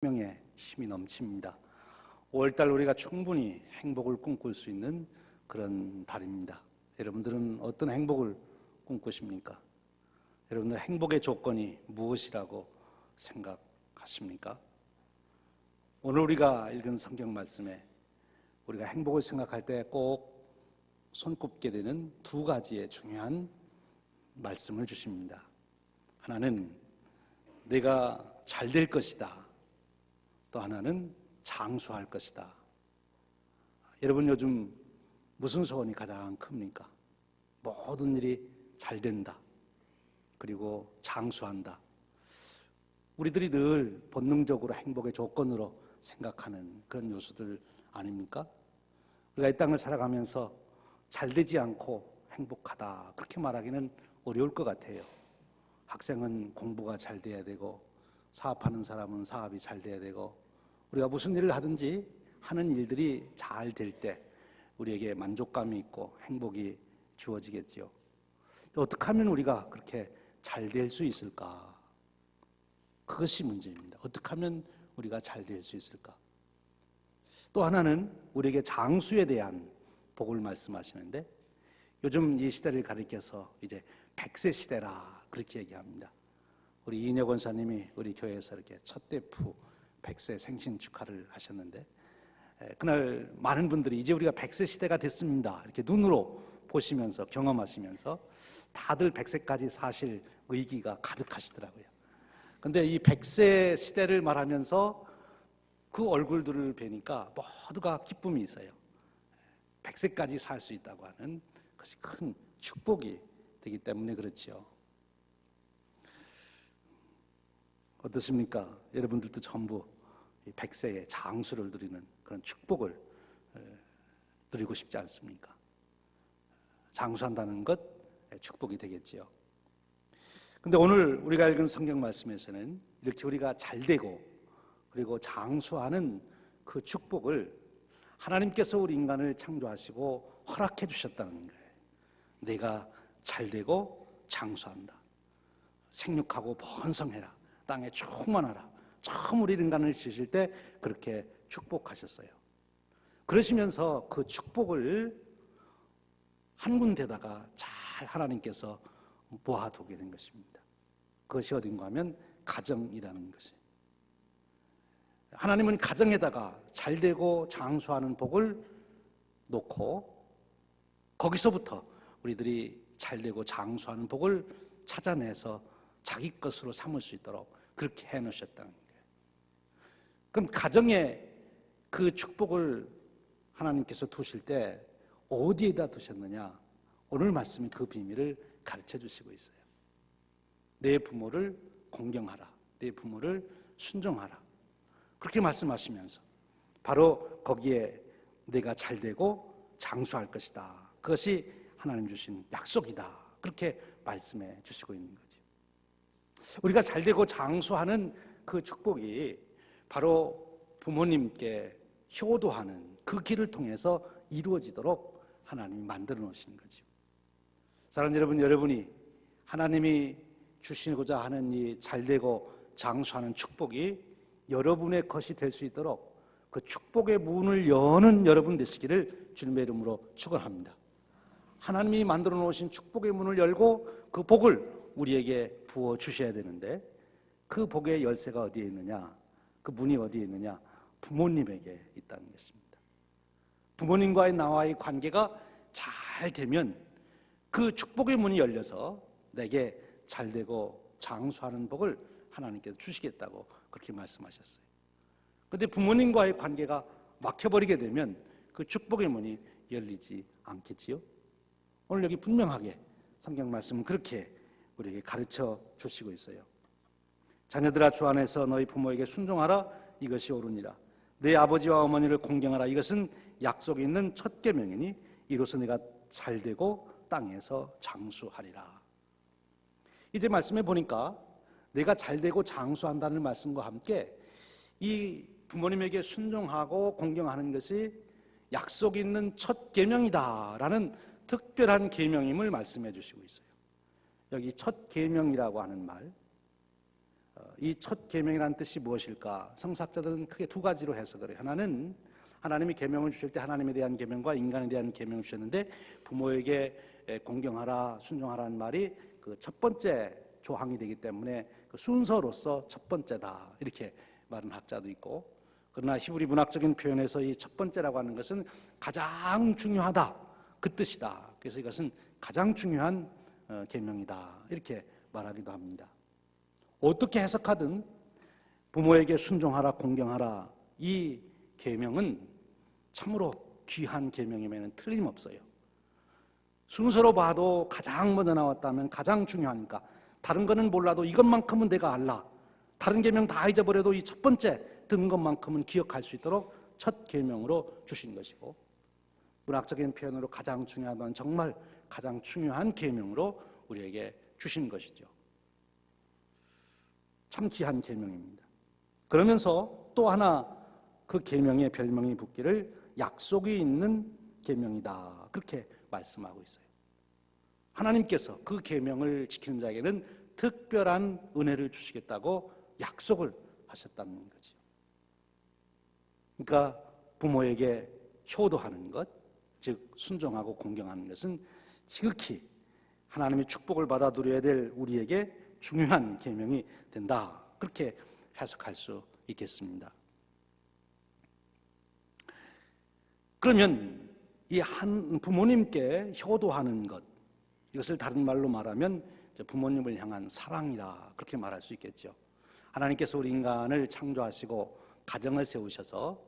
생명에 힘이 넘칩니다. 5월달 우리가 충분히 행복을 꿈꿀 수 있는 그런 달입니다. 여러분들은 어떤 행복을 꿈꾸십니까? 여러분들 행복의 조건이 무엇이라고 생각하십니까? 오늘 우리가 읽은 성경 말씀에 우리가 행복을 생각할 때 꼭 손꼽게 되는 두 가지의 중요한 말씀을 주십니다. 하나는 내가 잘 될 것이다. 또 하나는 장수할 것이다. 여러분 요즘 무슨 소원이 가장 큽니까? 모든 일이 잘 된다. 그리고 장수한다. 우리들이 늘 본능적으로 행복의 조건으로 생각하는 그런 요소들 아닙니까? 우리가 이 땅을 살아가면서 잘 되지 않고 행복하다 그렇게 말하기는 어려울 것 같아요. 학생은 공부가 잘 돼야 되고 사업하는 사람은 사업이 잘 돼야 되고 우리가 무슨 일을 하든지 하는 일들이 잘 될 때 우리에게 만족감이 있고 행복이 주어지겠지요. 어떻게 하면 우리가 그렇게 잘 될 수 있을까? 그것이 문제입니다. 어떻게 하면 우리가 잘 될 수 있을까? 또 하나는 우리에게 장수에 대한 복을 말씀하시는데 요즘 이 시대를 가리켜서 이제 100세 시대라 그렇게 얘기합니다. 우리 이인혁 원사님이 우리 교회에서 이렇게 첫 대프 100세 생신 축하를 하셨는데 그날 많은 분들이 이제 우리가 100세 시대가 됐습니다. 이렇게 눈으로 보시면서 경험하시면서 다들 100세까지 사실 의기가 가득하시더라고요. 그런데 이 100세 시대를 말하면서 그 얼굴들을 뵈니까 모두가 기쁨이 있어요. 100세까지 살 수 있다고 하는 것이 큰 축복이 되기 때문에 그렇지요. 어떻습니까? 여러분들도 전부 100세의 장수를 누리는 그런 축복을 누리고 싶지 않습니까? 장수한다는 것 축복이 되겠지요. 근데 오늘 우리가 읽은 성경 말씀에서는 이렇게 우리가 잘 되고 그리고 장수하는 그 축복을 하나님께서 우리 인간을 창조하시고 허락해 주셨다는 거예요. 내가 잘 되고 장수한다. 생육하고 번성해라. 땅에 충만하라. 처음 우리 인간을 지으실 때 그렇게 축복하셨어요. 그러시면서 그 축복을 한 군데다가 잘 하나님께서 모아두게 된 것입니다. 그것이 어딘가 하면 가정이라는 것이에요. 하나님은 가정에다가 잘되고 장수하는 복을 놓고 거기서부터 우리들이 잘되고 장수하는 복을 찾아내서 자기 것으로 삼을 수 있도록 그렇게 해놓으셨다는 거예요. 그럼 가정에 그 축복을 하나님께서 두실 때 어디에다 두셨느냐? 오늘 말씀이 그 비밀을 가르쳐 주시고 있어요. 내 부모를 공경하라. 내 부모를 순종하라. 그렇게 말씀하시면서 바로 거기에 내가 잘되고 장수할 것이다. 그것이 하나님 주신 약속이다. 그렇게 말씀해 주시고 있는 거죠. 우리가 잘되고 장수하는 그 축복이 바로 부모님께 효도하는 그 길을 통해서 이루어지도록 하나님이 만들어 놓으신 거죠. 사랑하는 여러분, 여러분이 하나님이 주시고자 하는 이 잘되고 장수하는 축복이 여러분의 것이 될 수 있도록 그 축복의 문을 여는 여러분 되시기를 주님의 이름으로 축원합니다. 하나님이 만들어 놓으신 축복의 문을 열고 그 복을 우리에게 부어 주셔야 되는데 그 복의 열쇠가 어디에 있느냐? 그 문이 어디에 있느냐? 부모님에게 있다는 것입니다. 부모님과의 나와의 관계가 잘 되면 그 축복의 문이 열려서 내게 잘되고 장수하는 복을 하나님께서 주시겠다고 그렇게 말씀하셨어요. 그런데 부모님과의 관계가 막혀버리게 되면 그 축복의 문이 열리지 않겠지요? 오늘 여기 분명하게 성경 말씀은 그렇게 우리에게 가르쳐 주시고 있어요. 자녀들아 주 안에서 너희 부모에게 순종하라. 이것이 옳으니라. 내 아버지와 어머니를 공경하라. 이것은 약속이 있는 첫 계명이니 이로써 내가 잘되고 땅에서 장수하리라. 이제 말씀해 보니까 내가 잘되고 장수한다는 말씀과 함께 이 부모님에게 순종하고 공경하는 것이 약속 있는 첫 계명이다라는 특별한 계명임을 말씀해 주시고 있어요. 여기 첫 계명이라고 하는 말, 이 첫 계명이라는 뜻이 무엇일까? 성사학자들은 크게 두 가지로 해석을 해요. 하나는 하나님이 계명을 주실 때 하나님에 대한 계명과 인간에 대한 계명을 주셨는데 부모에게 공경하라, 순종하라는 말이 그 첫 번째 조항이 되기 때문에 그 순서로서 첫 번째다 이렇게 말하는 학자도 있고, 그러나 히브리 문학적인 표현에서 이 첫 번째라고 하는 것은 가장 중요하다 그 뜻이다. 그래서 이것은 가장 중요한 계명이다 이렇게 말하기도 합니다. 어떻게 해석하든 부모에게 순종하라, 공경하라 이 계명은 참으로 귀한 계명임에는 틀림없어요. 순서로 봐도 가장 먼저 나왔다면 가장 중요하니까, 다른 거는 몰라도 이것만큼은 내가 알라, 다른 계명 다 잊어버려도 이 첫 번째 듣는 것만큼은 기억할 수 있도록 첫 계명으로 주신 것이고, 문학적인 표현으로 가장 중요하다는 정말 가장 중요한 계명으로 우리에게 주신 것이죠. 참 귀한 계명입니다. 그러면서 또 하나 그 계명의 별명이 붙기를 약속이 있는 계명이다 그렇게 말씀하고 있어요. 하나님께서 그 계명을 지키는 자에게는 특별한 은혜를 주시겠다고 약속을 하셨다는 거죠. 그러니까 부모에게 효도하는 것, 즉 순종하고 공경하는 것은 지극히 하나님의 축복을 받아 누려야 될 우리에게 중요한 계명이 된다 그렇게 해석할 수 있겠습니다. 그러면 이 한 부모님께 효도하는 것, 이것을 다른 말로 말하면 부모님을 향한 사랑이라 그렇게 말할 수 있겠죠. 하나님께서 우리 인간을 창조하시고 가정을 세우셔서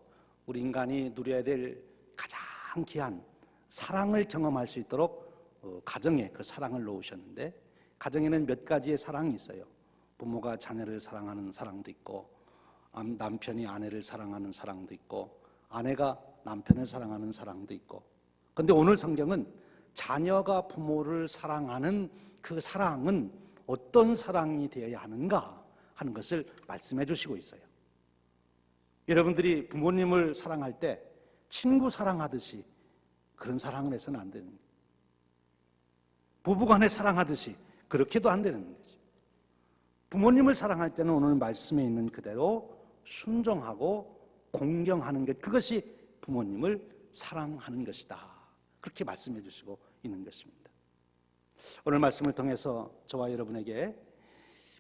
우리 인간이 누려야 될 가장 귀한 사랑을 경험할 수 있도록 가정에 그 사랑을 놓으셨는데, 가정에는 몇 가지의 사랑이 있어요. 부모가 자녀를 사랑하는 사랑도 있고, 남편이 아내를 사랑하는 사랑도 있고, 아내가 남편을 사랑하는 사랑도 있고. 그런데 오늘 성경은 자녀가 부모를 사랑하는 그 사랑은 어떤 사랑이 되어야 하는가 하는 것을 말씀해 주시고 있어요. 여러분들이 부모님을 사랑할 때 친구 사랑하듯이 그런 사랑을 해서는 안 되는 거예요. 부부간에 사랑하듯이 그렇게도 안 되는 거죠. 부모님을 사랑할 때는 오늘 말씀에 있는 그대로 순종하고 공경하는 것, 그것이 부모님을 사랑하는 것이다 그렇게 말씀해 주시고 있는 것입니다. 오늘 말씀을 통해서 저와 여러분에게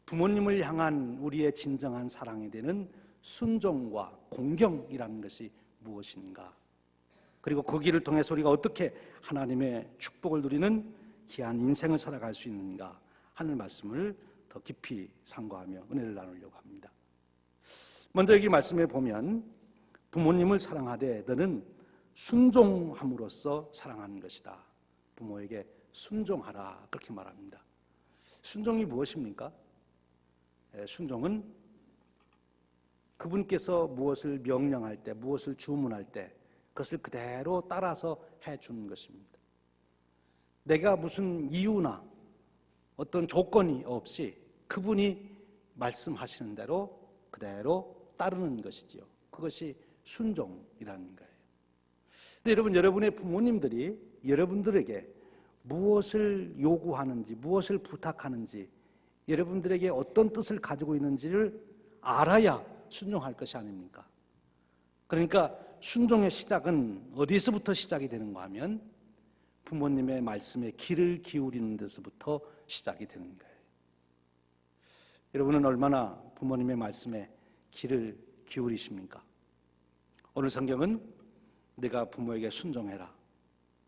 부모님을 향한 우리의 진정한 사랑이 되는 순종과 공경이라는 것이 무엇인가, 그리고 그 길을 통해서 우리가 어떻게 하나님의 축복을 누리는 귀한 인생을 살아갈 수 있는가 하는 말씀을 더 깊이 상고하며 은혜를 나누려고 합니다. 먼저 여기 말씀에 보면 부모님을 사랑하되 너는 순종함으로써 사랑하는 것이다. 부모에게 순종하라 그렇게 말합니다. 순종이 무엇입니까? 순종은 그분께서 무엇을 명령할 때, 무엇을 주문할 때 그것을 그대로 따라서 해주는 것입니다. 내가 무슨 이유나 어떤 조건이 없이 그분이 말씀하시는 대로 그대로 따르는 것이지요. 그것이 순종이라는 거예요. 근데 여러분, 여러분의 부모님들이 여러분들에게 무엇을 요구하는지, 무엇을 부탁하는지, 여러분들에게 어떤 뜻을 가지고 있는지를 알아야 순종할 것이 아닙니까? 그러니까 순종의 시작은 어디서부터 시작이 되는가 하면 부모님의 말씀에 귀를 기울이는 데서부터 시작이 되는 거예요. 여러분은 얼마나 부모님의 말씀에 귀를 기울이십니까? 오늘 성경은 내가 부모에게 순종해라.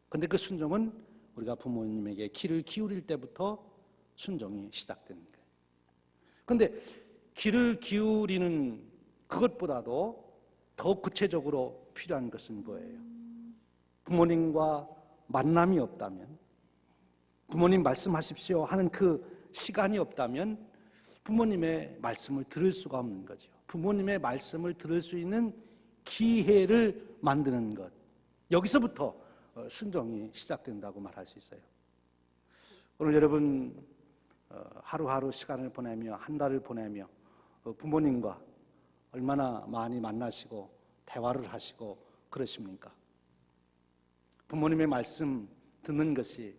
근데 그 순종은 우리가 부모님에게 귀를 기울일 때부터 순종이 시작되는 거예요. 근데 귀를 기울이는 그것보다도 더 구체적으로 필요한 것은 뭐예요? 부모님과 만남이 없다면, 부모님 말씀하십시오 하는 그 시간이 없다면 부모님의 말씀을 들을 수가 없는 거죠. 부모님의 말씀을 들을 수 있는 기회를 만드는 것, 여기서부터 순종이 시작된다고 말할 수 있어요. 오늘 여러분 하루하루 시간을 보내며 한 달을 보내며 부모님과 얼마나 많이 만나시고 대화를 하시고 그러십니까? 부모님의 말씀 듣는 것이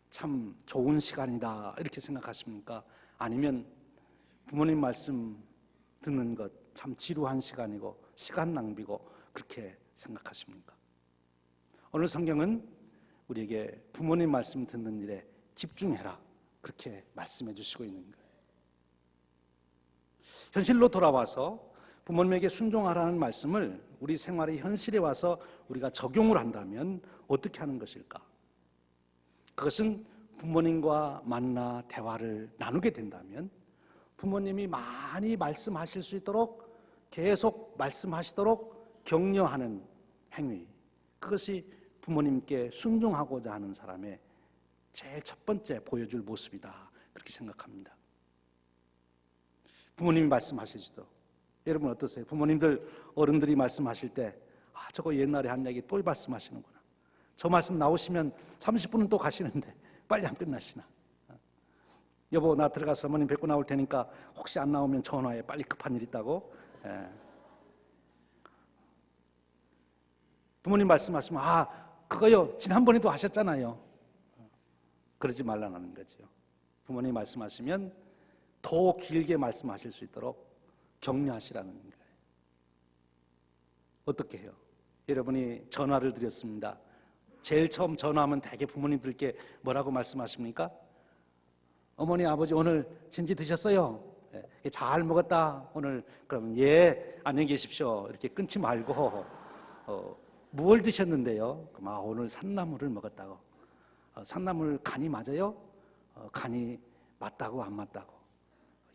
참 좋은 시간이다 이렇게 생각하십니까? 아니면 부모님 말씀 듣는 것 참 지루한 시간이고 시간 낭비고 그렇게 생각하십니까? 오늘 성경은 우리에게 부모님 말씀 듣는 일에 집중해라 그렇게 말씀해 주시고 있는 거예요. 현실로 돌아와서 부모님에게 순종하라는 말씀을 우리 생활의 현실에 와서 우리가 적용을 한다면 어떻게 하는 것일까? 그것은 부모님과 만나 대화를 나누게 된다면 부모님이 많이 말씀하실 수 있도록 계속 말씀하시도록 격려하는 행위, 그것이 부모님께 순종하고자 하는 사람의 제일 첫 번째 보여줄 모습이다 그렇게 생각합니다. 부모님이 말씀하시지도 여러분 어떠세요? 부모님들 어른들이 말씀하실 때 저거 옛날에 한 얘기 또 말씀하시는구나. 저 말씀 나오시면 30분은 또 가시는데 빨리 안 끝나시나? 여보 나 들어가서 어머님 뵙고 나올 테니까 혹시 안 나오면 전화해. 빨리 급한 일 있다고. 부모님 말씀하시면 그거요 지난번에도 하셨잖아요. 그러지 말라는 거죠. 부모님 말씀하시면 더 길게 말씀하실 수 있도록 격려하시라는 거예요. 어떻게 해요? 여러분이 전화를 드렸습니다. 제일 처음 전화하면 대개 부모님들께 뭐라고 말씀하십니까? 어머니 아버지 오늘 진지 드셨어요? 잘 먹었다 오늘. 그러면 예 안녕히 계십시오 이렇게 끊지 말고 무얼 드셨는데요? 그럼 오늘 산나물을 먹었다고. 산나물 간이 맞아요? 간이 맞다고 안 맞다고.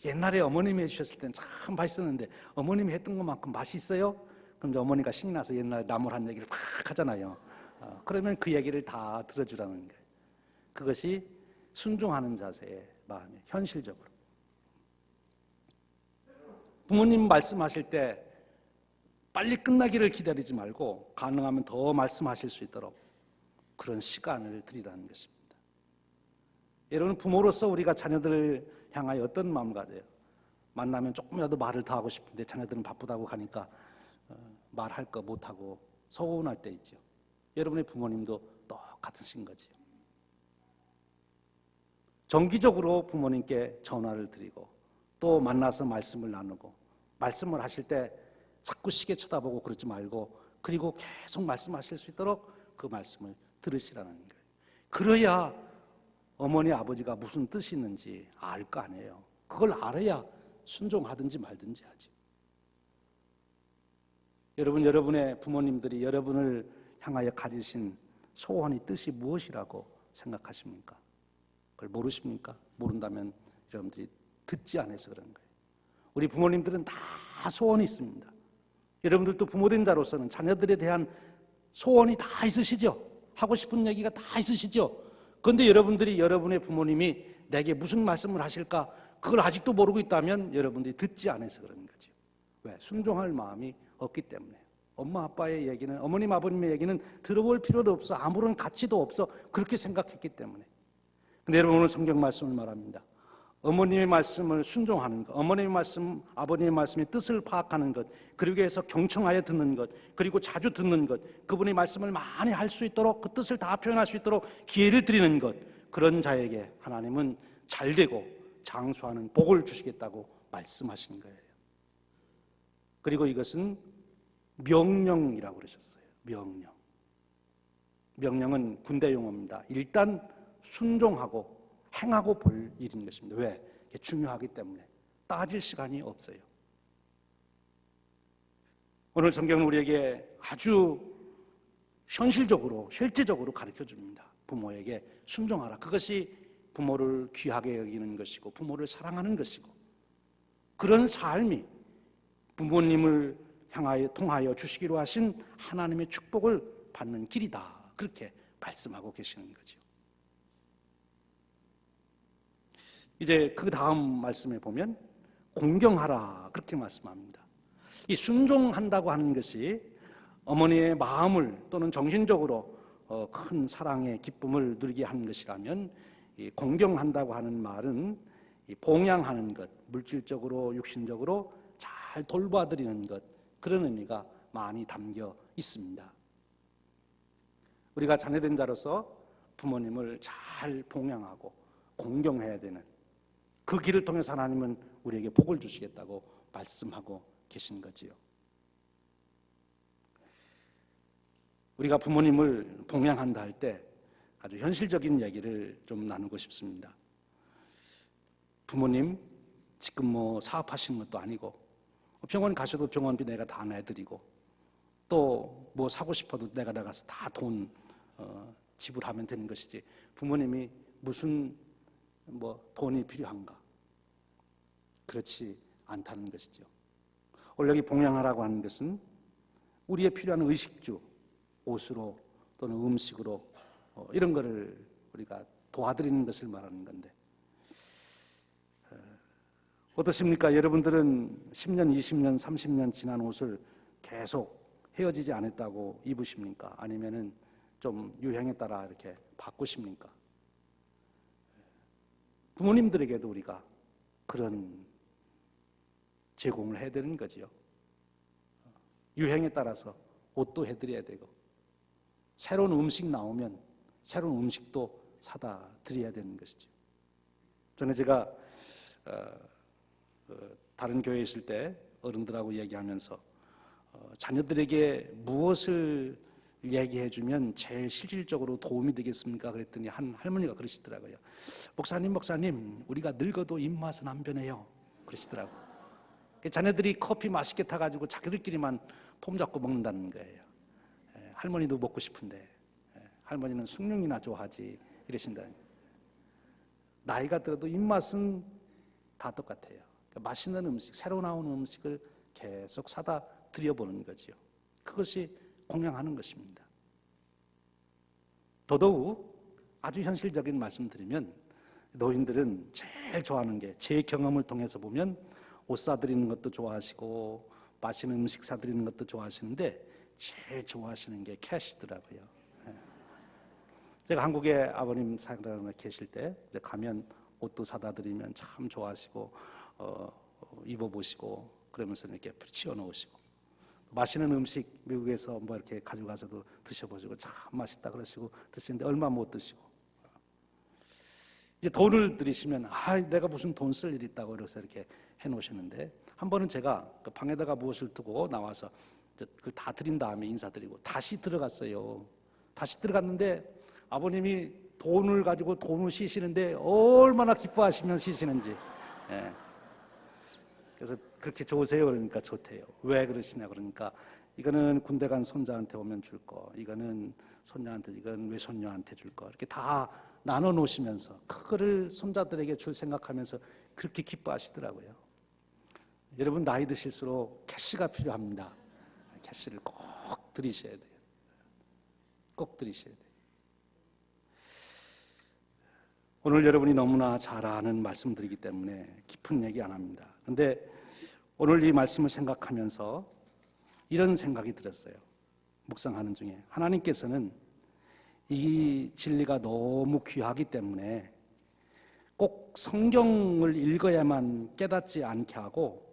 옛날에 어머님이 해주셨을 때는 참 맛있었는데 어머님이 했던 것만큼 맛이 있어요? 그럼 이제 어머니가 신이 나서 옛날 나물 한 얘기를 막 하잖아요. 그러면 그 얘기를 다 들어주라는 거예요. 그것이 순종하는 자세의 마음이에요. 현실적으로 부모님 말씀하실 때 빨리 끝나기를 기다리지 말고 가능하면 더 말씀하실 수 있도록 그런 시간을 드리라는 것입니다. 여러분 부모로서 우리가 자녀들을 향하여 어떤 마음 가져요? 만나면 조금이라도 말을 더 하고 싶은데 자녀들은 바쁘다고 가니까 말할 거 못하고 서운할 때 있죠. 여러분의 부모님도 똑같으신 거지요. 정기적으로 부모님께 전화를 드리고 또 만나서 말씀을 나누고 말씀을 하실 때 자꾸 시계 쳐다보고 그러지 말고 그리고 계속 말씀하실 수 있도록 그 말씀을 들으시라는 거예요. 그래야 어머니 아버지가 무슨 뜻이 있는지 알 거 아니에요. 그걸 알아야 순종하든지 말든지 하죠. 여러분의 부모님들이 여러분을 향하여 가지신 소원이 뜻이 무엇이라고 생각하십니까? 그걸 모르십니까? 모른다면 여러분들이 듣지 않아서 그런 거예요. 우리 부모님들은 다 소원이 있습니다. 여러분들도 부모된 자로서는 자녀들에 대한 소원이 다 있으시죠? 하고 싶은 얘기가 다 있으시죠? 그런데 여러분들이 여러분의 부모님이 내게 무슨 말씀을 하실까? 그걸 아직도 모르고 있다면 여러분들이 듣지 않아서 그런 거죠. 왜? 순종할 마음이 없기 때문에. 엄마 아빠의 얘기는, 어머님 아버님의 얘기는 들어볼 필요도 없어. 아무런 가치도 없어. 그렇게 생각했기 때문에. 근데 여러분 오늘 성경 말씀을 말합니다. 어머님의 말씀을 순종하는 것, 어머님의 말씀, 아버님의 말씀의 뜻을 파악하는 것, 그리고 해서 경청하여 듣는 것, 그리고 자주 듣는 것, 그분의 말씀을 많이 할 수 있도록 그 뜻을 다 표현할 수 있도록 기회를 드리는 것, 그런 자에게 하나님은 잘되고 장수하는 복을 주시겠다고 말씀하신 거예요. 그리고 이것은 명령이라고 그러셨어요. 명령. 명령은 군대 용어입니다. 일단 순종하고 행하고 볼 일인 것입니다. 왜? 이게 중요하기 때문에 따질 시간이 없어요. 오늘 성경은 우리에게 아주 현실적으로 실제적으로 가르쳐줍니다. 부모에게 순종하라. 그것이 부모를 귀하게 여기는 것이고 부모를 사랑하는 것이고 그런 삶이 부모님을 향하여 통하여 주시기로 하신 하나님의 축복을 받는 길이다. 그렇게 말씀하고 계시는 거죠. 이제 그 다음 말씀에 보면 공경하라 그렇게 말씀합니다. 이 순종한다고 하는 것이 어머니의 마음을 또는 정신적으로 큰 사랑의 기쁨을 누리게 하는 것이라면 이 공경한다고 하는 말은 이 봉양하는 것, 물질적으로 육신적으로 잘 돌봐드리는 것, 그런 의미가 많이 담겨 있습니다. 우리가 자녀된 자로서 부모님을 잘 봉양하고 공경해야 되는 그 길을 통해서 하나님은 우리에게 복을 주시겠다고 말씀하고 계신 거지요. 우리가 부모님을 봉양한다 할 때 아주 현실적인 얘기를 좀 나누고 싶습니다. 부모님 지금 뭐 사업하시는 것도 아니고 병원 가셔도 병원비 내가 다 내드리고 또 뭐 사고 싶어도 내가 나가서 다 돈 지불하면 되는 것이지 부모님이 무슨 뭐 돈이 필요한가? 그렇지 않다는 것이죠. 원래 여기 봉양하라고 하는 것은 우리의 필요한 의식주, 옷으로 또는 음식으로 이런 거를 우리가 도와드리는 것을 말하는 건데 어떻습니까? 여러분들은 10년, 20년, 30년 지난 옷을 계속 헤어지지 않았다고 입으십니까? 아니면은 좀 유행에 따라 이렇게 바꾸십니까? 부모님들에게도 우리가 그런 제공을 해야 되는 거지요. 유행에 따라서 옷도 해드려야 되고 새로운 음식 나오면 새로운 음식도 사다 드려야 되는 것이죠. 전에 제가 다른 교회에 있을 때 어른들하고 얘기하면서 자녀들에게 무엇을 얘기해주면 제일 실질적으로 도움이 되겠습니까? 그랬더니 한 할머니가 그러시더라고요. 목사님, 우리가 늙어도 입맛은 안 변해요. 그러시더라고요. 자녀들이 커피 맛있게 타가지고 자기들끼리만 폼 잡고 먹는다는 거예요. 할머니도 먹고 싶은데 할머니는 숭늉이나 좋아하지 이러신다. 나이가 들어도 입맛은 다 똑같아요. 그러니까 맛있는 음식, 새로 나오는 음식을 계속 사다 드려보는 거지요. 그것이 공양하는 것입니다. 더더욱 아주 현실적인 말씀 드리면 노인들은 제일 좋아하는 게 제 경험을 통해서 보면 옷 사드리는 것도 좋아하시고 맛있는 음식 사드리는 것도 좋아하시는데 제일 좋아하시는 게 캐시더라고요. 제가 한국에 아버님 사랑하는 계실 때 이제 가면 옷도 사다 드리면 참 좋아하시고 입어보시고 그러면서 이렇게 치워놓으시고 맛있는 음식 미국에서 뭐 이렇게 가져가서도 드셔보시고 참 맛있다 그러시고 드시는데 얼마 못 드시고 이제 돈을 들이시면 내가 무슨 돈 쓸 일이 있다고 그래서 이렇게 해놓으시는데 한 번은 제가 그 방에다가 무엇을 두고 나와서 그걸 다 드린 다음에 인사드리고 다시 들어갔어요. 다시 들어갔는데 아버님이 돈을 가지고 돈을 씻시는데 얼마나 기뻐하시면 씻시는지. 그래서 그렇게 좋으세요? 그러니까 좋대요. 왜 그러시냐 그러니까 이거는 군대 간 손자한테 오면 줄 거, 이거는 손녀한테, 이건 외손녀한테 줄 거, 이렇게 다 나눠 놓으시면서 그거를 손자들에게 줄 생각하면서 그렇게 기뻐하시더라고요. 여러분 나이 드실수록 캐시가 필요합니다. 캐시를 꼭 드리셔야 돼요. 꼭 드리셔야 돼요. 오늘 여러분이 너무나 잘 아는 말씀드리기 때문에 깊은 얘기 안 합니다. 그런데 오늘 이 말씀을 생각하면서 이런 생각이 들었어요. 묵상하는 중에 하나님께서는 이 진리가 너무 귀하기 때문에 꼭 성경을 읽어야만 깨닫지 않게 하고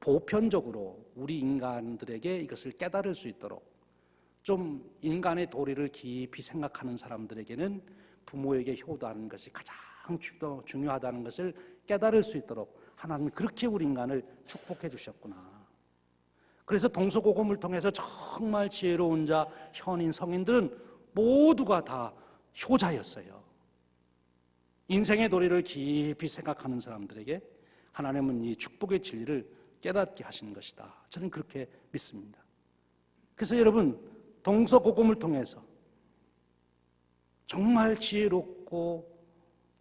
보편적으로 우리 인간들에게 이것을 깨달을 수 있도록 좀 인간의 도리를 깊이 생각하는 사람들에게는 부모에게 효도하는 것이 가장 중요하다는 것을 깨달을 수 있도록 하나님은 그렇게 우리 인간을 축복해 주셨구나. 그래서 동서고금을 통해서 정말 지혜로운 자, 현인, 성인들은 모두가 다 효자였어요. 인생의 도리를 깊이 생각하는 사람들에게 하나님은 이 축복의 진리를 깨닫게 하시는 것이다. 저는 그렇게 믿습니다. 그래서 여러분 동서고금을 통해서 정말 지혜롭고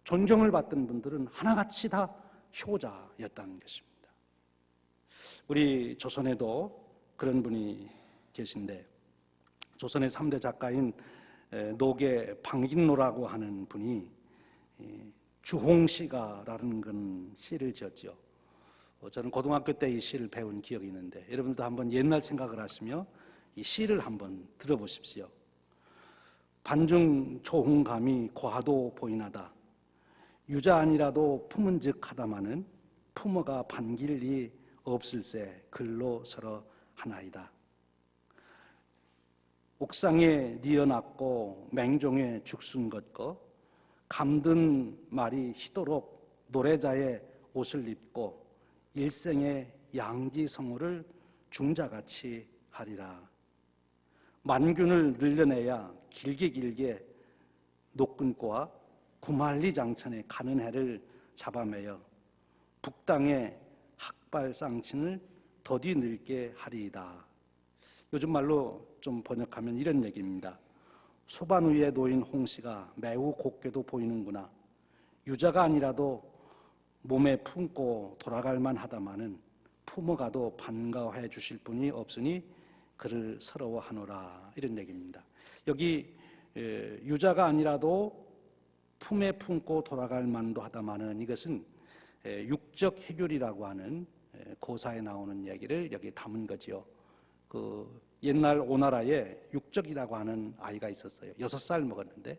존경을 받던 분들은 하나같이 다 효자였다는 것입니다. 우리 조선에도 그런 분이 계신데 조선의 3대 작가인 노계 방익노라고 하는 분이 주홍시가라는 건 시를 지었죠. 저는 고등학교 때 이 시를 배운 기억이 있는데 여러분도 한번 옛날 생각을 하시며 이 시를 한번 들어보십시오. 반중 초홍감이 고하도 보이나다. 유자 아니라도 품은즉 하다마는 품어가 반길이 없을세 글로 서러 하나이다. 옥상에 니어났고 맹종에 죽순 걷고 감든 말이 희도록 노래자의 옷을 입고 일생의 양지성호를 중자같이 하리라. 만균을 늘려내야 길게 노끈꼬와 구만리장천의 가는 해를 잡아매여 북땅의 학발쌍친을 더디 늙게 하리이다. 요즘 말로 좀 번역하면 이런 얘기입니다. 소반 위에 놓인 홍시가 매우 곱게도 보이는구나. 유자가 아니라도 몸에 품고 돌아갈 만하다마는 품어가도 반가워해 주실 분이 없으니 그를 서러워하노라. 이런 얘기입니다. 여기 유자가 아니라도 품에 품고 돌아갈 만도 하다마는, 이것은 육적 해결이라고 하는 고사에 나오는 얘기를 여기 담은 거지요. 그 옛날 오나라에 육적이라고 하는 아이가 있었어요. 6살 먹었는데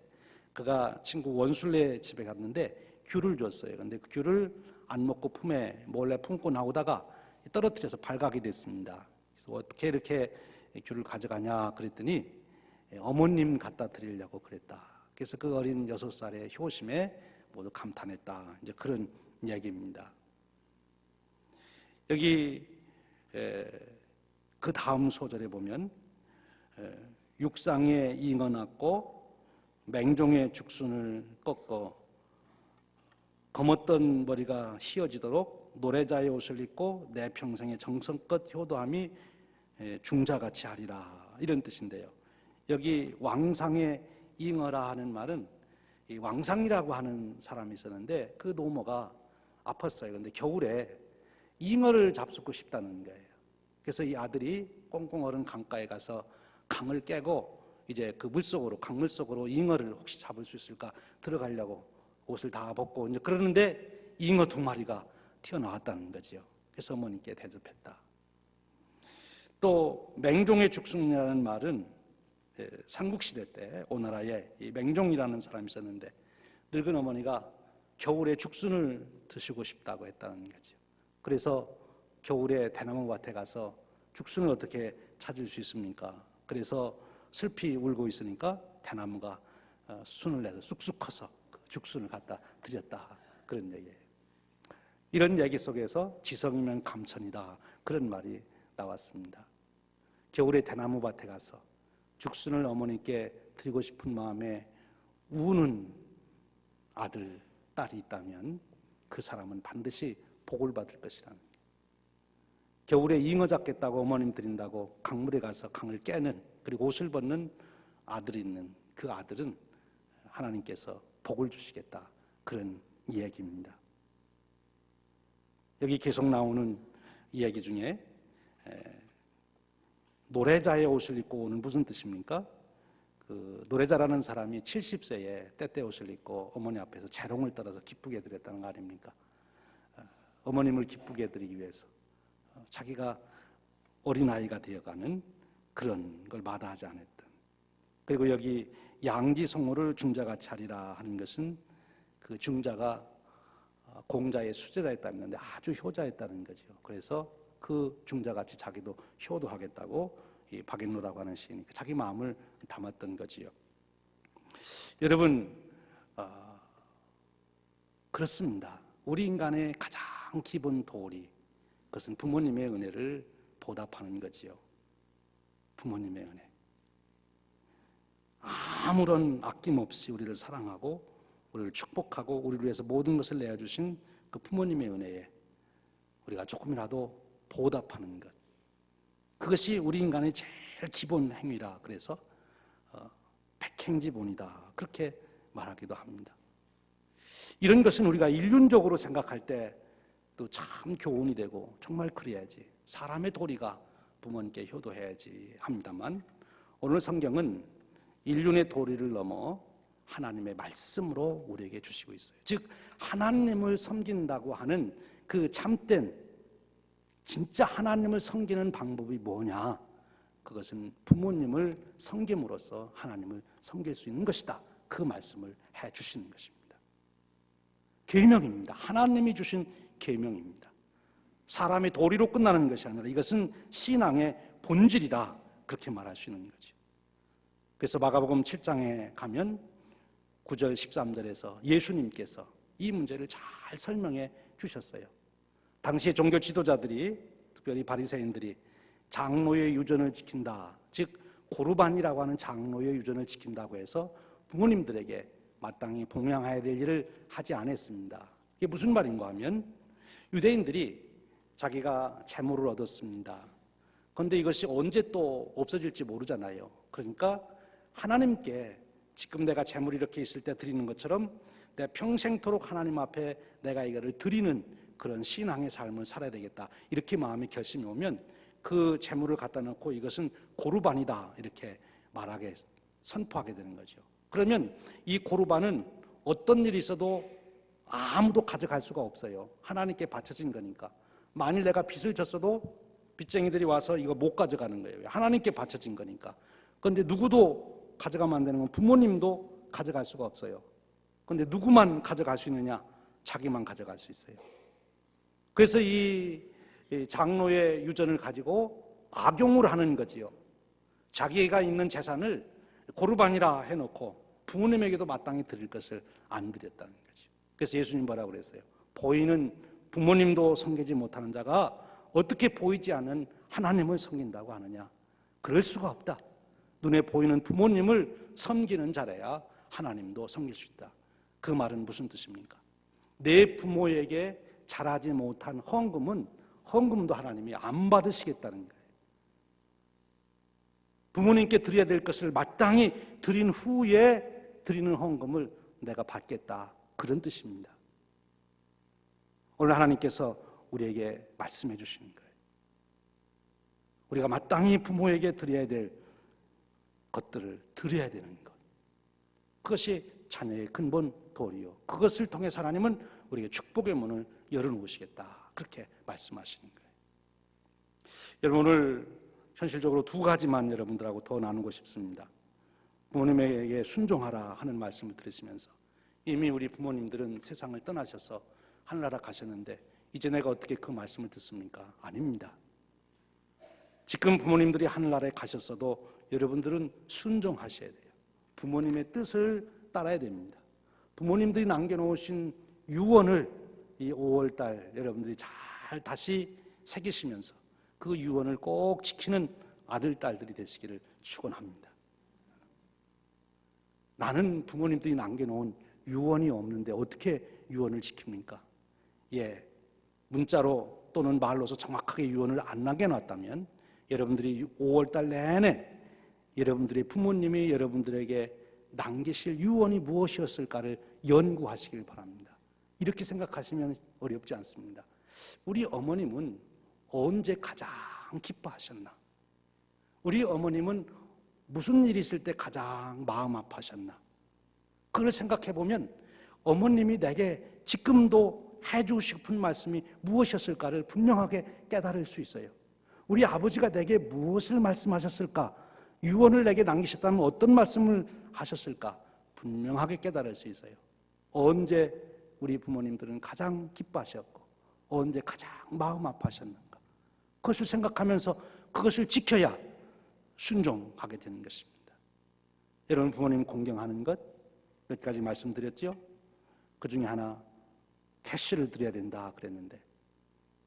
그가 친구 원술래 집에 갔는데 귤을 줬어요. 근데 그 귤을 안 먹고 품에 몰래 품고 나오다가 떨어뜨려서 발각이 됐습니다. 그래서 어떻게 이렇게 귤을 가져가냐 그랬더니 어머님 갖다 드리려고 그랬다. 그래서 그 어린 6살의 효심에 모두 감탄했다. 이제 그런 이야기입니다. 여기 그 다음 소절에 보면 육상에 잉어 낳고 맹종의 죽순을 꺾어 검었던 머리가 휘어지도록 노래자의 옷을 입고 내 평생의 정성껏 효도함이 중자같이 하리라. 이런 뜻인데요. 여기 왕상의 잉어라 하는 말은 이 왕상이라고 하는 사람이 있었는데 그 노모가 아팠어요. 그런데 겨울에 잉어를 잡수고 싶다는 거예요. 그래서 이 아들이 꽁꽁 얼은 강가에 가서 강을 깨고 이제 그 물속으로, 강물 속으로 잉어를 혹시 잡을 수 있을까 들어가려고 옷을 다 벗고 이제 그러는데 잉어 2마리가 튀어나왔다는 거죠. 그래서 어머니께 대접했다. 또 맹종의 죽순이라는 말은 삼국시대 때 오나라에 이 맹종이라는 사람이 있었는데 늙은 어머니가 겨울에 죽순을 드시고 싶다고 했다는 거죠. 그래서 겨울에 대나무 밭에 가서 죽순을 어떻게 찾을 수 있습니까? 그래서 슬피 울고 있으니까 대나무가 순을 내서 쑥쑥 커서 그 죽순을 갖다 드렸다. 그런 얘기예요. 이런 얘기 속에서 지성이면 감천이다. 그런 말이 나왔습니다. 겨울에 대나무 밭에 가서 죽순을 어머니께 드리고 싶은 마음에 우는 아들, 딸이 있다면 그 사람은 반드시 복을 받을 것이라는 거예요. 겨울에 잉어 잡겠다고 어머님 드린다고 강물에 가서 강을 깨는, 그리고 옷을 벗는 아들이 있는 그 아들은 하나님께서 복을 주시겠다. 그런 이야기입니다. 여기 계속 나오는 이야기 중에 노래자의 옷을 입고 오는 무슨 뜻입니까? 그 노래자라는 사람이 70세에 때때 옷을 입고 어머니 앞에서 재롱을 떨어서 기쁘게 드렸다는 거 아닙니까? 어머님을 기쁘게 해드리기 위해서 자기가 어린아이가 되어가는 그런 걸 마다하지 않았던. 그리고 여기 양지성호를 중자같이 하리라 하는 것은 그 중자가 공자의 수제자였다는 건데 아주 효자였다는 거죠. 그래서 그 중자같이 자기도 효도하겠다고 이 박인로라고 하는 시인이 자기 마음을 담았던 거지요. 여러분, 그렇습니다. 우리 인간의 가장 기본 도리, 그것은 부모님의 은혜를 보답하는 거지요. 부모님의 은혜. 아무런 아낌없이 우리를 사랑하고 우리를 축복하고 우리를 위해서 모든 것을 내어주신 그 부모님의 은혜에 우리가 조금이라도 보답하는 것, 그것이 우리 인간의 제일 기본 행위라. 그래서 백행지본이다 그렇게 말하기도 합니다. 이런 것은 우리가 인륜적으로 생각할 때 또 참 교훈이 되고 정말 그래야지, 사람의 도리가 부모님께 효도해야지 합니다만, 오늘 성경은 인륜의 도리를 넘어 하나님의 말씀으로 우리에게 주시고 있어요. 즉 하나님을 섬긴다고 하는 그 참된 진짜 하나님을 섬기는 방법이 뭐냐? 그것은 부모님을 섬김으로써 하나님을 섬길 수 있는 것이다. 그 말씀을 해 주시는 것입니다. 계명입니다. 하나님이 주신 계명입니다. 사람의 도리로 끝나는 것이 아니라 이것은 신앙의 본질이다. 그렇게 말할 수 있는 거죠. 그래서 마가복음 7장에 가면 9절 13절에서 예수님께서 이 문제를 잘 설명해 주셨어요. 당시의 종교 지도자들이, 특별히 바리새인들이 장로의 유전을 지킨다, 즉 고르반이라고 하는 장로의 유전을 지킨다고 해서 부모님들에게 마땅히 봉양해야 될 일을 하지 않았습니다. 이게 무슨 말인가 하면, 유대인들이 자기가 재물을 얻었습니다. 그런데 이것이 언제 또 없어질지 모르잖아요. 그러니까 하나님께 지금 내가 재물이 이렇게 있을 때 드리는 것처럼 내 평생토록 하나님 앞에 내가 이거를 드리는 그런 신앙의 삶을 살아야 되겠다, 이렇게 마음의 결심이 오면 그 재물을 갖다 놓고 이것은 고르반이다 이렇게 말하게, 선포하게 되는 거죠. 그러면 이 고르반은 어떤 일이 있어도 아무도 가져갈 수가 없어요. 하나님께 바쳐진 거니까. 만일 내가 빚을 졌어도 빚쟁이들이 와서 이거 못 가져가는 거예요. 하나님께 바쳐진 거니까. 그런데 누구도 가져가면 안 되는 건 부모님도 가져갈 수가 없어요. 그런데 누구만 가져갈 수 있느냐? 자기만 가져갈 수 있어요. 그래서 이 장로의 유전을 가지고 악용을 하는 거지요. 자기가 있는 재산을 고르반이라 해놓고 부모님에게도 마땅히 드릴 것을 안 드렸다는 거죠. 그래서 예수님 뭐라고 그랬어요? 보이는 부모님도 섬기지 못하는 자가 어떻게 보이지 않는 하나님을 섬긴다고 하느냐? 그럴 수가 없다. 눈에 보이는 부모님을 섬기는 자라야 하나님도 섬길 수 있다. 그 말은 무슨 뜻입니까? 내 부모에게 잘하지 못한 헌금도 하나님이 안 받으시겠다는 거예요. 부모님께 드려야 될 것을 마땅히 드린 후에 드리는 헌금을 내가 받겠다, 그런 뜻입니다. 오늘 하나님께서 우리에게 말씀해 주시는 거예요. 우리가 마땅히 부모에게 드려야 될 것들을 드려야 되는 것, 그것이 자녀의 근본 도리요, 그것을 통해서 하나님은 우리에게 축복의 문을 열어놓으시겠다, 그렇게 말씀하시는 거예요. 여러분, 오늘 현실적으로 두 가지만 여러분들하고 더 나누고 싶습니다. 부모님에게 순종하라 하는 말씀을 들으시면서, 이미 우리 부모님들은 세상을 떠나셔서 하늘나라 가셨는데 이제 내가 어떻게 그 말씀을 듣습니까? 아닙니다. 지금 부모님들이 하늘나라에 가셨어도 여러분들은 순종하셔야 돼요. 부모님의 뜻을 따라야 됩니다. 부모님들이 남겨놓으신 유언을 이 5월달 여러분들이 잘 다시 새기시면서 그 유언을 꼭 지키는 아들, 딸들이 되시기를 축원합니다. 나는 부모님들이 남겨놓은 유언이 없는데 어떻게 유언을 지킵니까? 문자로 또는 말로서 정확하게 유언을 안 남겨놨다면 여러분들이 5월달 내내 여러분들의 부모님이 여러분들에게 남기실 유언이 무엇이었을까를 연구하시길 바랍니다. 이렇게 생각하시면 어렵지 않습니다. 우리 어머님은 언제 가장 기뻐하셨나? 우리 어머님은 무슨 일이 있을 때 가장 마음 아파하셨나? 그걸 생각해 보면 어머님이 내게 지금도 해주고 싶은 말씀이 무엇이었을까를 분명하게 깨달을 수 있어요. 우리 아버지가 내게 무엇을 말씀하셨을까? 유언을 내게 남기셨다면 어떤 말씀을 하셨을까? 분명하게 깨달을 수 있어요. 언제 우리 부모님들은 가장 기뻐하셨고 언제 가장 마음 아파하셨는가? 그것을 생각하면서 그것을 지켜야 순종하게 되는 것입니다. 여러분, 부모님 공경하는 것 몇 가지 말씀드렸죠? 그 중에 하나, 캐시를 드려야 된다 그랬는데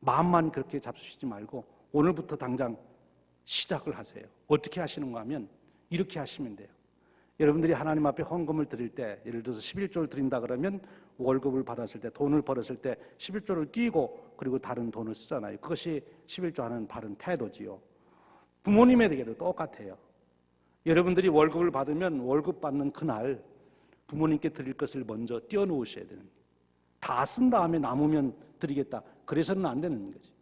마음만 그렇게 잡수시지 말고 오늘부터 당장 시작을 하세요. 어떻게 하시는가 하면 이렇게 하시면 돼요. 여러분들이 하나님 앞에 헌금을 드릴 때, 예를 들어서 11조를 드린다 그러면 월급을 받았을 때, 돈을 벌었을 때 11조를 띄고 그리고 다른 돈을 쓰잖아요. 그것이 11조 하는 바른 태도지요. 부모님에게도 똑같아요. 여러분들이 월급을 받으면 월급 받는 그날 부모님께 드릴 것을 먼저 띄워놓으셔야 되는 거예요. 다 쓴 다음에 남으면 드리겠다, 그래서는 안 되는 거지.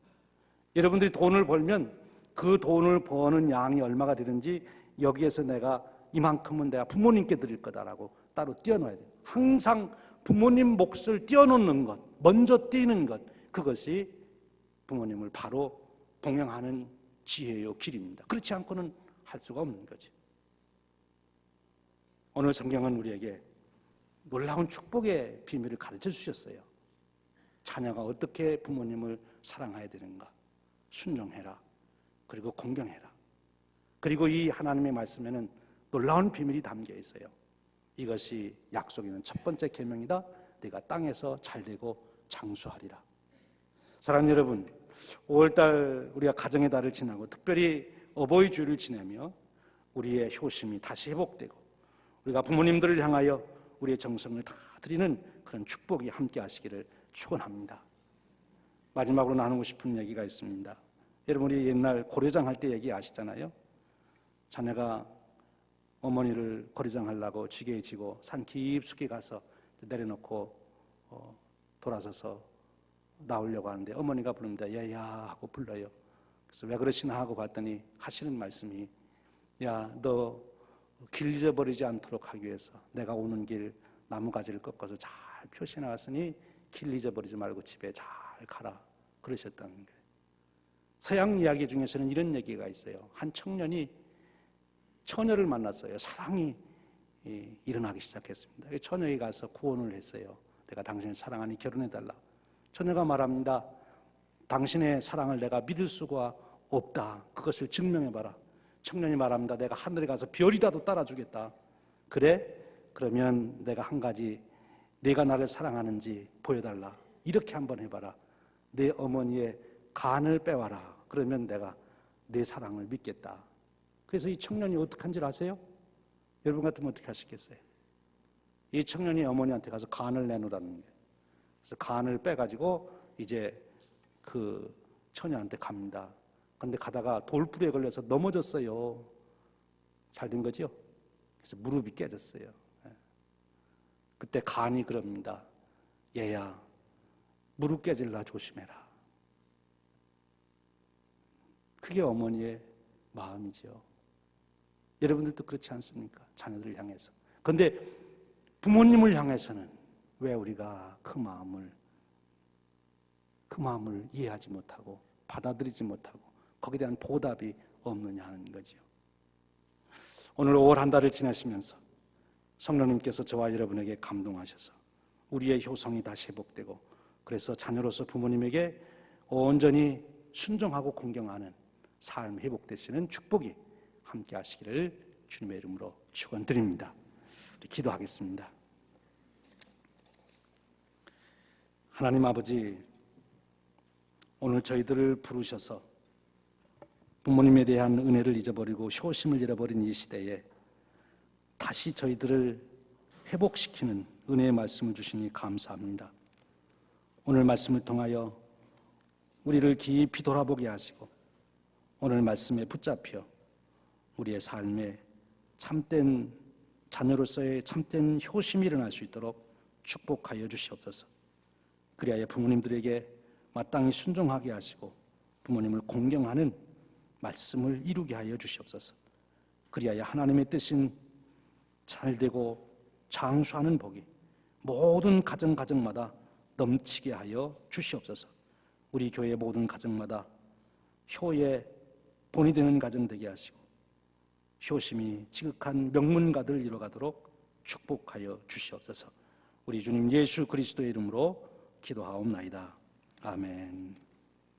여러분들이 돈을 벌면 그 돈을 버는 양이 얼마가 되든지 여기에서 내가 이만큼은 내가 부모님께 드릴 거다라고 따로 띄워놔야 돼요. 항상 부모님 몫을 띄워놓는 것, 먼저 띄는 것, 그것이 부모님을 바로 봉양하는 지혜요 길입니다. 그렇지 않고는 할 수가 없는 거죠. 오늘 성경은 우리에게 놀라운 축복의 비밀을 가르쳐 주셨어요. 자녀가 어떻게 부모님을 사랑해야 되는가, 순종해라, 그리고 공경해라. 그리고 이 하나님의 말씀에는 놀라운 비밀이 담겨 있어요. 이것이 약속이 있는 첫 번째 계명이다. 네가 땅에서 잘되고 장수하리라. 사랑하는 여러분, 5월달 우리가 가정의 달을 지나고 특별히 어버이 주일을 지내며 우리의 효심이 다시 회복되고 우리가 부모님들을 향하여 우리의 정성을 다 드리는 그런 축복이 함께 하시기를 축원합니다. 마지막으로 나누고 싶은 얘기가 있습니다. 여러분, 우리 옛날 고려장 할 때 얘기 아시잖아요. 자네가 어머니를 고려장 하려고 지게에 지고 산 깊숙이 가서 내려놓고 돌아서서 나오려고 하는데 어머니가 부릅니다. 야야 하고 불러요. 그래서 왜 그러시나 하고 봤더니 하시는 말씀이, 야, 너 길 잊어버리지 않도록 하기 위해서 내가 오는 길 나무가지를 꺾어서 잘 표시해 놨으니 길 잊어버리지 말고 집에 잘 가라, 그러셨다는 거예요. 서양 이야기 중에서는 이런 얘기가 있어요. 한 청년이 처녀를 만났어요. 사랑이 일어나기 시작했습니다. 처녀에 가서 구원을 했어요. 내가 당신을 사랑하니 결혼해달라. 처녀가 말합니다. 당신의 사랑을 내가 믿을 수가 없다. 그것을 증명해봐라. 청년이 말합니다. 내가 하늘에 가서 별이라도 따라주겠다. 그래? 그러면 내가 한 가지, 내가 나를 사랑하는지 보여달라. 이렇게 한번 해봐라. 내 어머니의 간을 빼와라. 그러면 내가 내 사랑을 믿겠다. 그래서 이 청년이 어떻게 한 줄 아세요? 여러분 같으면 어떻게 하시겠어요? 이 청년이 어머니한테 가서 간을 내놓으라는 거예요. 그래서 간을 빼가지고 이제 그 처녀한테 갑니다. 그런데 가다가 돌불에 걸려서 넘어졌어요. 잘 된 거죠? 그래서 무릎이 깨졌어요. 그때 간이 그럽니다. 얘야, 무릎 깨질라 조심해라. 그게 어머니의 마음이죠. 여러분들도 그렇지 않습니까? 자녀들을 향해서. 그런데 부모님을 향해서는 왜 우리가 그 마음을 이해하지 못하고 받아들이지 못하고 거기에 대한 보답이 없느냐 하는 거죠. 오늘 5월 한 달을 지내시면서 성령님께서 저와 여러분에게 감동하셔서 우리의 효성이 다시 회복되고 그래서 자녀로서 부모님에게 온전히 순종하고 공경하는 삶 회복되시는 축복이 함께 하시기를 주님의 이름으로 축원드립니다. 우리 기도하겠습니다. 하나님 아버지, 오늘 저희들을 부르셔서 부모님에 대한 은혜를 잊어버리고 효심을 잃어버린 이 시대에 다시 저희들을 회복시키는 은혜의 말씀을 주시니 감사합니다. 오늘 말씀을 통하여 우리를 깊이 돌아보게 하시고 오늘 말씀에 붙잡혀 우리의 삶에 참된 자녀로서의 참된 효심이 일어날 수 있도록 축복하여 주시옵소서. 그리하여 부모님들에게 마땅히 순종하게 하시고 부모님을 공경하는 말씀을 이루게 하여 주시옵소서. 그리하여 하나님의 뜻인 잘되고 장수하는 복이 모든 가정마다 넘치게 하여 주시옵소서. 우리 교회 모든 가정마다 효의 본이 되는 가정 되게 하시고 효심이 지극한 명문가들을 이뤄가도록 축복하여 주시옵소서. 우리 주님 예수 그리스도의 이름으로 기도하옵나이다. 아멘.